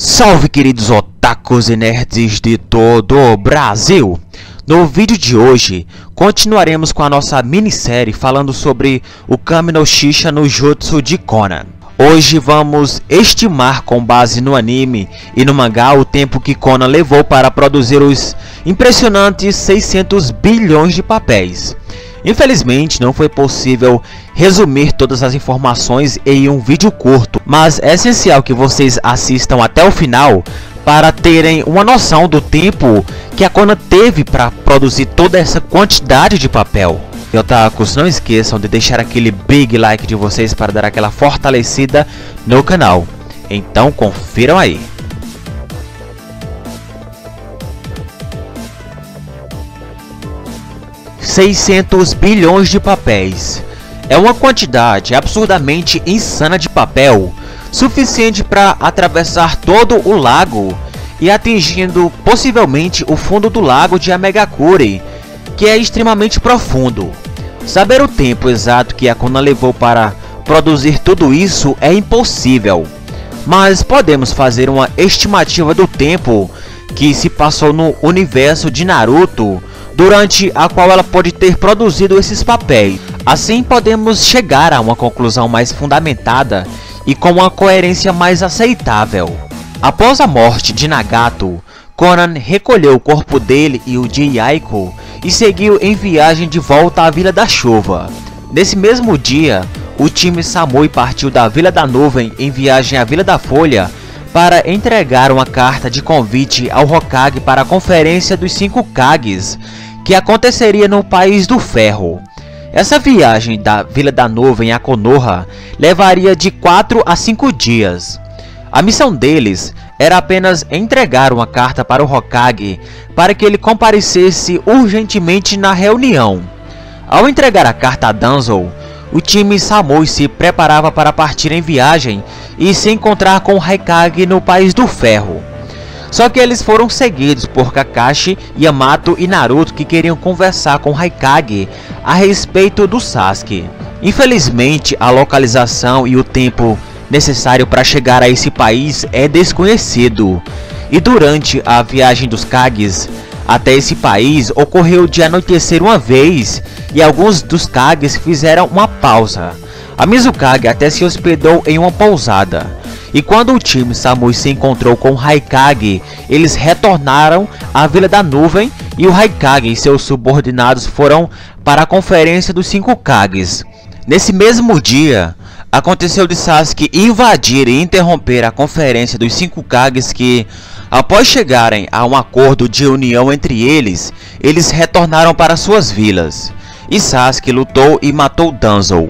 Salve, queridos otakus e nerds de todo o Brasil! No vídeo de hoje, continuaremos com a nossa minissérie falando sobre o Kami no Shisha no Jutsu de Konan. Hoje vamos estimar com base no anime e no mangá o tempo que Konan levou para produzir os impressionantes 600 bilhões de papéis. Infelizmente não foi possível resumir todas as informações em um vídeo curto, mas é essencial que vocês assistam até o final para terem uma noção do tempo que a Konan teve para produzir toda essa quantidade de papel. E otakus, não esqueçam de deixar aquele big like de vocês para dar aquela fortalecida no canal. Então confiram aí. $600 bilhões de papéis. É uma quantidade absurdamente insana de papel, suficiente para atravessar todo o lago e atingindo possivelmente o fundo do lago de Amegakure, que é extremamente profundo. Saber o tempo exato que a Konan levou para produzir tudo isso é impossível, mas podemos fazer uma estimativa do tempo que se passou no universo de Naruto, durante a qual ela pode ter produzido esses papéis. Assim podemos chegar a uma conclusão mais fundamentada e com uma coerência mais aceitável. Após a morte de Nagato, Konan recolheu o corpo dele e o de Yaiko e seguiu em viagem de volta à Vila da Chuva. Nesse mesmo dia, o time Samui partiu da Vila da Nuvem em viagem à Vila da Folha para entregar uma carta de convite ao Hokage para a Conferência dos 5 Kages, que aconteceria no País do Ferro. Essa viagem da Vila da Nuvem a Konoha levaria de 4 a 5 dias. A missão deles era apenas entregar uma carta para o Hokage para que ele comparecesse urgentemente na reunião. Ao entregar a carta a Danzo, o time Samui se preparava para partir em viagem e se encontrar com o Raikage no País do Ferro. Só que eles foram seguidos por Kakashi, Yamato e Naruto, que queriam conversar com Raikage a respeito do Sasuke. Infelizmente, a localização e o tempo necessário para chegar a esse país é desconhecido. E durante a viagem dos Kages até esse país, ocorreu de anoitecer uma vez e alguns dos Kages fizeram uma pausa. A Mizukage até se hospedou em uma pousada. E quando o time Samui se encontrou com o Raikage, eles retornaram à Vila da Nuvem e o Raikage e seus subordinados foram para a Conferência dos 5 Kages. Nesse mesmo dia, aconteceu de Sasuke invadir e interromper a Conferência dos 5 Kages que, após chegarem a um acordo de união entre eles, eles retornaram para suas vilas. E Sasuke lutou e matou Danzo.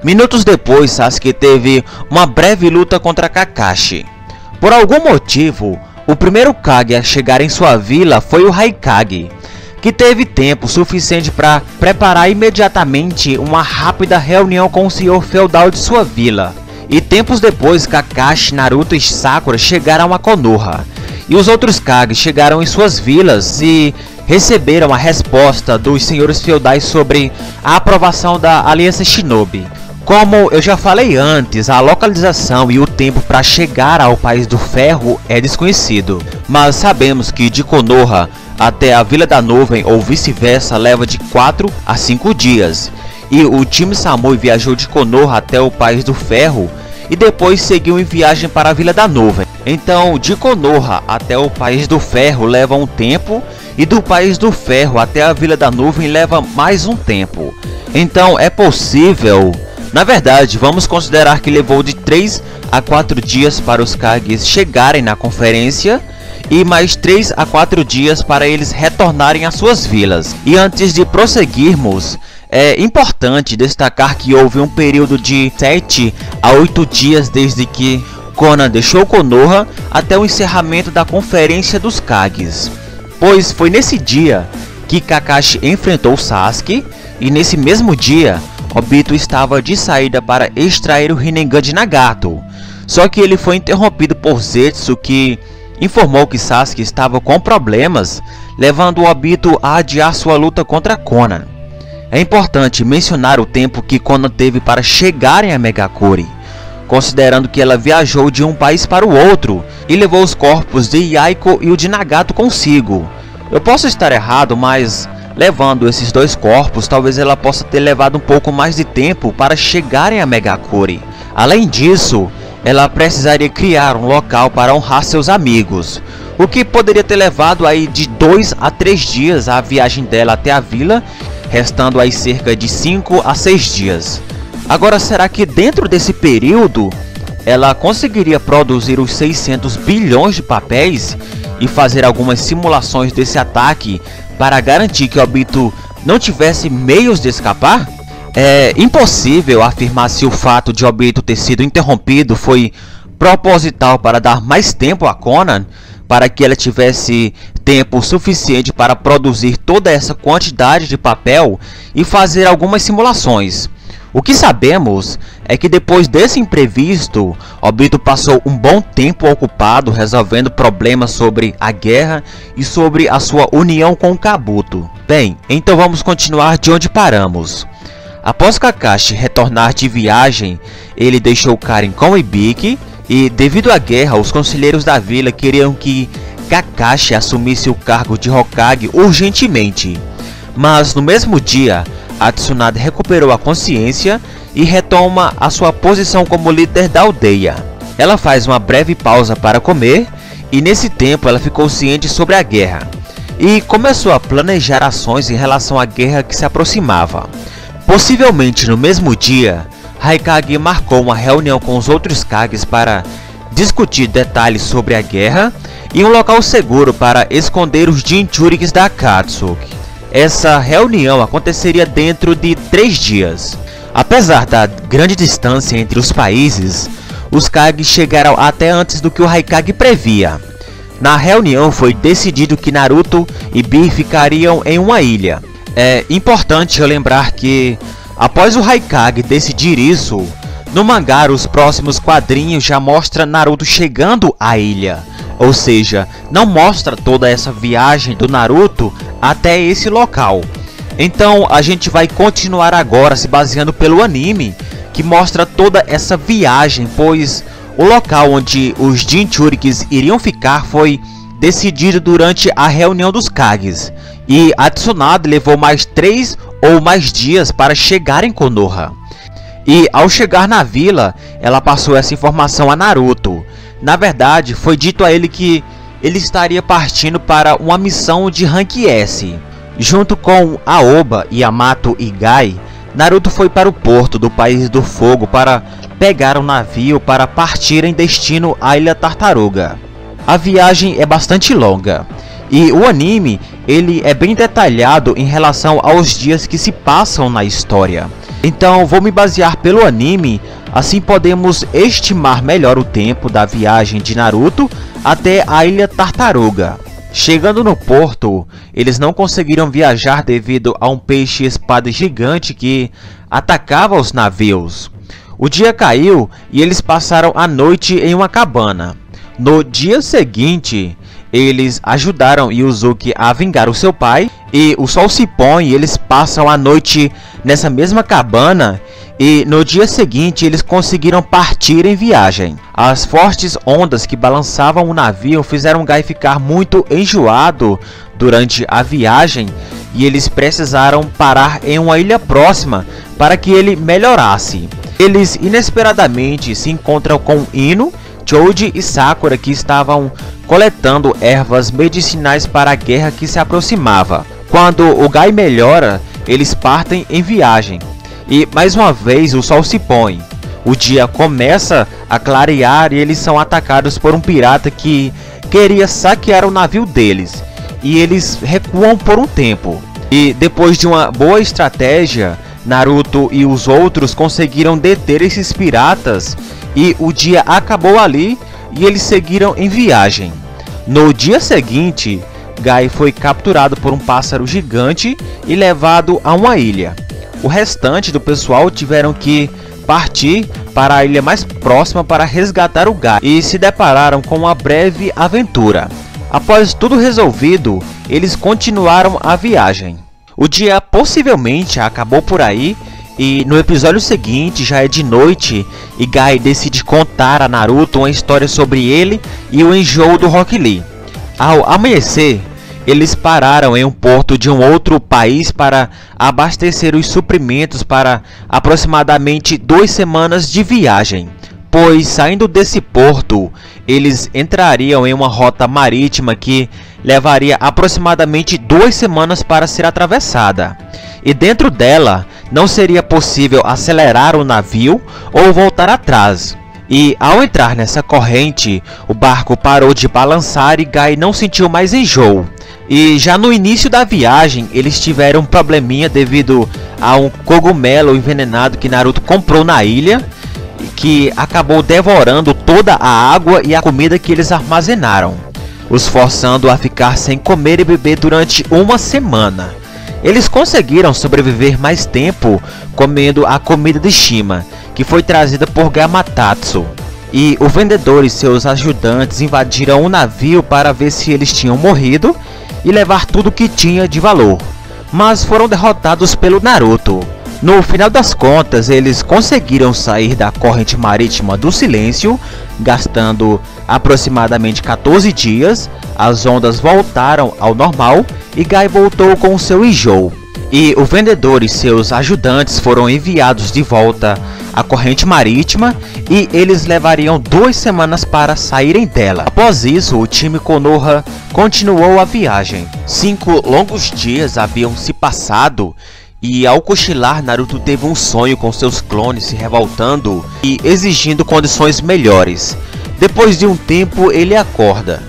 Minutos depois, Sasuke teve uma breve luta contra Kakashi. Por algum motivo, o primeiro Kage a chegar em sua vila foi o Raikage, que teve tempo suficiente para preparar imediatamente uma rápida reunião com o senhor feudal de sua vila. E tempos depois, Kakashi, Naruto e Sakura chegaram a Konoha. E os outros Kages chegaram em suas vilas e receberam a resposta dos senhores feudais sobre a aprovação da Aliança Shinobi. Como eu já falei antes, a localização e o tempo para chegar ao País do Ferro é desconhecido, mas sabemos que de Konoha até a Vila da Nuvem ou vice-versa leva de 4 a 5 dias, e o time Samui viajou de Konoha até o País do Ferro e depois seguiu em viagem para a Vila da Nuvem. Então, de Konoha até o País do Ferro leva um tempo, e do País do Ferro até a Vila da Nuvem leva mais um tempo. Então é possível... Na verdade, vamos considerar que levou de 3 a 4 dias para os Kages chegarem na conferência e mais 3 a 4 dias para eles retornarem às suas vilas. E antes de prosseguirmos, é importante destacar que houve um período de 7 a 8 dias desde que Konan deixou Konoha até o encerramento da conferência dos Kages, pois foi nesse dia que Kakashi enfrentou Sasuke e nesse mesmo dia Obito estava de saída para extrair o Rinnegan de Nagato, só que ele foi interrompido por Zetsu, que informou que Sasuke estava com problemas, levando Obito a adiar sua luta contra Konan. É importante mencionar o tempo que Konan teve para chegar em Amegakure. considerando que ela viajou de um país para o outro e levou os corpos de Yaiko e o de Nagato consigo. Eu posso estar errado, mas levando esses dois corpos, talvez ela possa ter levado um pouco mais de tempo para chegarem a Megakure. Além disso, ela precisaria criar um local para honrar seus amigos, o que poderia ter levado aí de 2 a 3 dias a viagem dela até a vila, restando aí cerca de 5 a 6 dias. Agora, será que dentro desse período ela conseguiria produzir os 600 bilhões de papéis e fazer algumas simulações desse ataque para garantir que Obito não tivesse meios de escapar? É impossível afirmar se o fato de Obito ter sido interrompido foi proposital para dar mais tempo a Konan, para que ela tivesse tempo suficiente para produzir toda essa quantidade de papel e fazer algumas simulações. O que sabemos é que depois desse imprevisto, Obito passou um bom tempo ocupado resolvendo problemas sobre a guerra e sobre a sua união com o Kabuto. Bem, então vamos continuar de onde paramos. Após Kakashi retornar de viagem, ele deixou Karen com Ibiki e, devido à guerra, os conselheiros da vila queriam que Kakashi assumisse o cargo de Hokage urgentemente. Mas no mesmo dia, a Tsunade recuperou a consciência e retoma a sua posição como líder da aldeia. Ela faz uma breve pausa para comer e nesse tempo ela ficou ciente sobre a guerra e começou a planejar ações em relação à guerra que se aproximava. Possivelmente no mesmo dia, Raikage marcou uma reunião com os outros Kages para discutir detalhes sobre a guerra e um local seguro para esconder os Jinchurikis da Akatsuki. Essa reunião aconteceria dentro de 3 dias. Apesar da grande distância entre os países, os Kages chegaram até antes do que o Raikage previa. Na reunião foi decidido que Naruto e Bee ficariam em uma ilha. É importante eu lembrar que, após o Raikage decidir isso, no mangá os próximos quadrinhos já mostra Naruto chegando à ilha. Ou seja, não mostra toda essa viagem do Naruto até esse local. Então a gente vai continuar agora se baseando pelo anime, que mostra toda essa viagem, pois o local onde os Jinchurikis iriam ficar foi decidido durante a reunião dos Kages. E a Tsunade levou mais 3 ou mais dias para chegar em Konoha. E ao chegar na vila, ela passou essa informação a Naruto. Na verdade, foi dito a ele que ele estaria partindo para uma missão de Rank S. Junto com Aoba, Yamato e Gai, Naruto foi para o porto do País do Fogo para pegar um navio para partir em destino à Ilha Tartaruga. A viagem é bastante longa e o anime ele é bem detalhado em relação aos dias que se passam na história. Então vou me basear pelo anime, assim podemos estimar melhor o tempo da viagem de Naruto até a Ilha Tartaruga. Chegando no porto, eles não conseguiram viajar devido a um peixe-espada gigante que atacava os navios. O dia caiu e eles passaram a noite em uma cabana. No dia seguinte, eles ajudaram Yuzuki a vingar o seu pai e o sol se põe e eles passam a noite nessa mesma cabana e no dia seguinte eles conseguiram partir em viagem. As fortes ondas que balançavam o navio fizeram Gai ficar muito enjoado durante a viagem e eles precisaram parar em uma ilha próxima para que ele melhorasse. Eles inesperadamente se encontram com Ino, Choji e Sakura, que estavam coletando ervas medicinais para a guerra que se aproximava. Quando o Gai melhora, eles partem em viagem. E mais uma vez o sol se põe. O dia começa a clarear e eles são atacados por um pirata que queria saquear o navio deles. E eles recuam por um tempo. E depois de uma boa estratégia, Naruto e os outros conseguiram deter esses piratas. E o dia acabou ali e eles seguiram em viagem. No dia seguinte, Gai foi capturado por um pássaro gigante e levado a uma ilha. O restante do pessoal tiveram que partir para a ilha mais próxima para resgatar o Gai e se depararam com uma breve aventura. Após tudo resolvido, eles continuaram a viagem. O dia possivelmente acabou por aí E no episódio seguinte já é de noite e Guy decide contar a Naruto uma história sobre ele e o enjoo do Rock Lee. Ao amanhecer, eles pararam em um porto de um outro país para abastecer os suprimentos para aproximadamente 2 semanas de viagem. Pois saindo desse porto, eles entrariam em uma rota marítima que levaria aproximadamente 2 semanas para ser atravessada. E dentro dela, não seria possível acelerar o navio ou voltar atrás. E ao entrar nessa corrente, o barco parou de balançar e Guy não sentiu mais enjoo. E já no início da viagem, eles tiveram um probleminha devido a um cogumelo envenenado que Naruto comprou na ilha, que acabou devorando toda a água e a comida que eles armazenaram, os forçando a ficar sem comer e beber durante 1 semana. Eles conseguiram sobreviver mais tempo comendo a comida de Shima, que foi trazida por Gamatatsu. E o vendedor e seus ajudantes invadiram o navio para ver se eles tinham morrido e levar tudo que tinha de valor, mas foram derrotados pelo Naruto. No final das contas, eles conseguiram sair da corrente marítima do silêncio, gastando aproximadamente 14 dias. As ondas voltaram ao normal e Guy voltou com seu enjoo. E o vendedor e seus ajudantes foram enviados de volta à corrente marítima e eles levariam 2 semanas para saírem dela. Após isso, o time Konoha continuou a viagem. 5 longos dias haviam se passado e ao cochilar, Naruto teve um sonho com seus clones se revoltando e exigindo condições melhores. Depois de um tempo, ele acorda.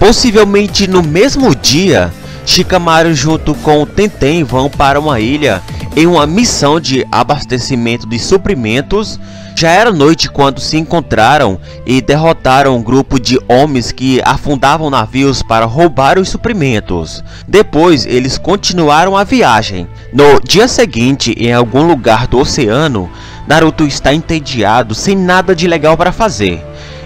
Possivelmente no mesmo dia, Shikamaru junto com Tenten vão para uma ilha em uma missão de abastecimento de suprimentos. Já era noite quando se encontraram e derrotaram um grupo de homens que afundavam navios para roubar os suprimentos. Depois eles continuaram a viagem. No dia seguinte, em algum lugar do oceano, Naruto está entediado, sem nada de legal para fazer.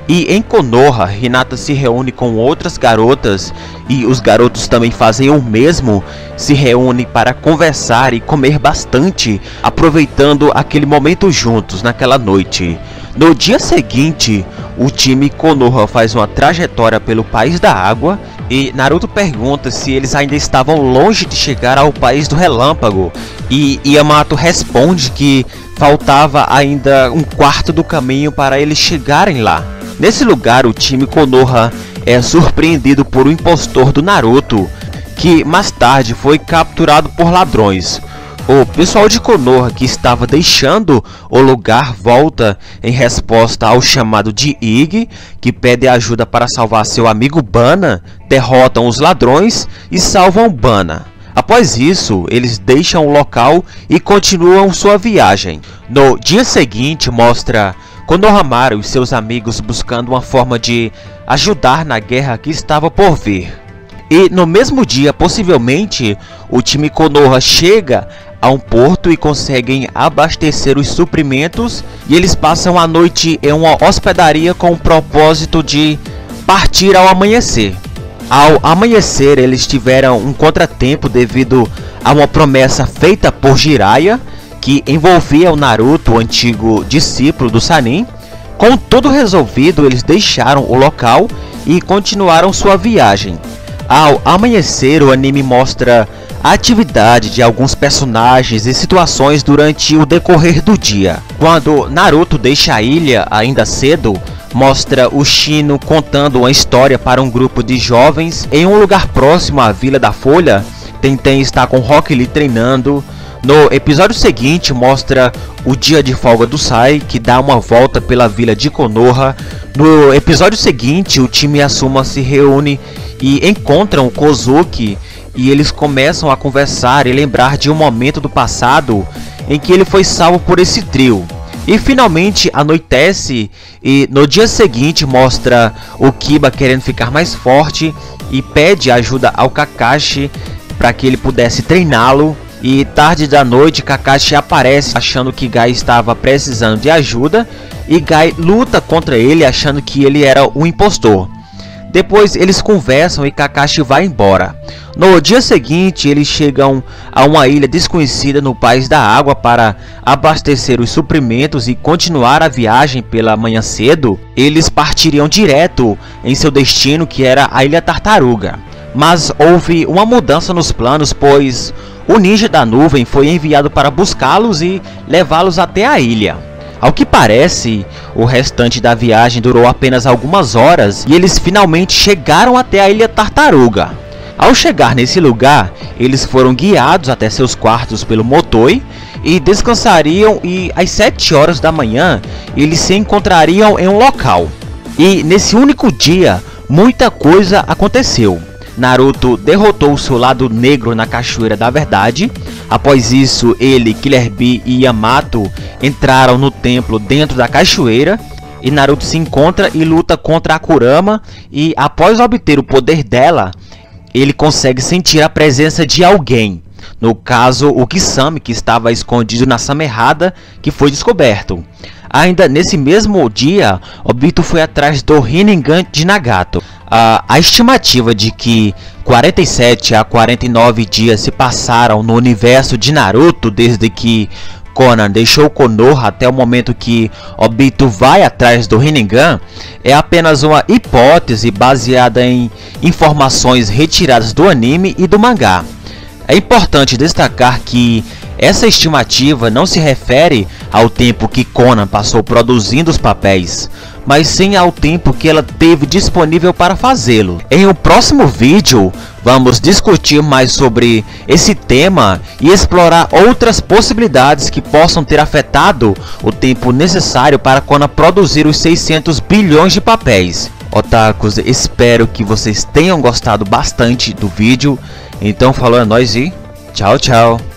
E em Konoha, Hinata se reúne com outras garotas e os garotos também fazem o mesmo, se reúnem para conversar e comer bastante, aproveitando aquele momento juntos naquela noite. No dia seguinte, o time Konoha faz uma trajetória pelo País da Água e Naruto pergunta se eles ainda estavam longe de chegar ao País do Relâmpago e Yamato responde que faltava ainda 1/4 do caminho para eles chegarem lá. Nesse lugar, o time Konoha é surpreendido por um impostor do Naruto, que mais tarde foi capturado por ladrões. O pessoal de Konoha que estava deixando o lugar volta em resposta ao chamado de Ig, que pede ajuda para salvar seu amigo Bana, derrotam os ladrões e salvam Bana. Após isso, eles deixam o local e continuam sua viagem. No dia seguinte, mostra Konohamaru e seus amigos buscando uma forma de ajudar na guerra que estava por vir. E no mesmo dia, possivelmente, o time Konoha chega a um porto e conseguem abastecer os suprimentos e eles passam a noite em uma hospedaria com o propósito de partir ao amanhecer. Ao amanhecer, eles tiveram um contratempo devido a uma promessa feita por Jiraiya, que envolvia o Naruto, o antigo discípulo do Sannin. Com tudo resolvido, eles deixaram o local e continuaram sua viagem. Ao amanhecer, o anime mostra a atividade de alguns personagens e situações durante o decorrer do dia. Quando Naruto deixa a ilha ainda cedo, mostra o Shino contando uma história para um grupo de jovens em um lugar próximo à Vila da Folha. Tenten está com Rock Lee treinando. No episódio seguinte, mostra o dia de folga do Sai, que dá uma volta pela vila de Konoha. No episódio seguinte, o time Asuma se reúne e encontram Kozuki, e eles começam a conversar e lembrar de um momento do passado em que ele foi salvo por esse trio. E finalmente anoitece e no dia seguinte mostra o Kiba querendo ficar mais forte e pede ajuda ao Kakashi para que ele pudesse treiná-lo. E tarde da noite, Kakashi aparece achando que Guy estava precisando de ajuda e Guy luta contra ele achando que ele era um impostor. Depois eles conversam e Kakashi vai embora. No dia seguinte, eles chegam a uma ilha desconhecida no País da Água para abastecer os suprimentos e continuar a viagem pela manhã cedo. Eles partiriam direto em seu destino, que era a Ilha Tartaruga. Mas houve uma mudança nos planos, pois o ninja da nuvem foi enviado para buscá-los e levá-los até a ilha. Ao que parece, o restante da viagem durou apenas algumas horas e eles finalmente chegaram até a Ilha Tartaruga. Ao chegar nesse lugar, eles foram guiados até seus quartos pelo Motoi e descansariam, e às 7 horas da manhã eles se encontrariam em um local. E nesse único dia, muita coisa aconteceu. Naruto derrotou o seu lado negro na Cachoeira da Verdade. Após isso, ele, Killer Bee e Yamato entraram no templo dentro da cachoeira. E Naruto se encontra e luta contra a Kurama. E após obter o poder dela, ele consegue sentir a presença de alguém. No caso, o Kisame, que estava escondido na Samerrada, que foi descoberto. Ainda nesse mesmo dia, Obito foi atrás do Rinnegan de Nagato. A estimativa de que 47 a 49 dias se passaram no universo de Naruto desde que Konan deixou Konoha até o momento que Obito vai atrás do Rinnegan é apenas uma hipótese baseada em informações retiradas do anime e do mangá. É importante destacar que essa estimativa não se refere ao tempo que Konan passou produzindo os papéis, mas sim ao tempo que ela teve disponível para fazê-lo. Em um próximo vídeo, vamos discutir mais sobre esse tema e explorar outras possibilidades que possam ter afetado o tempo necessário para Konan produzir os 600 bilhões de papéis. Otakus, espero que vocês tenham gostado bastante do vídeo. Então falou, é nóis e tchau, tchau.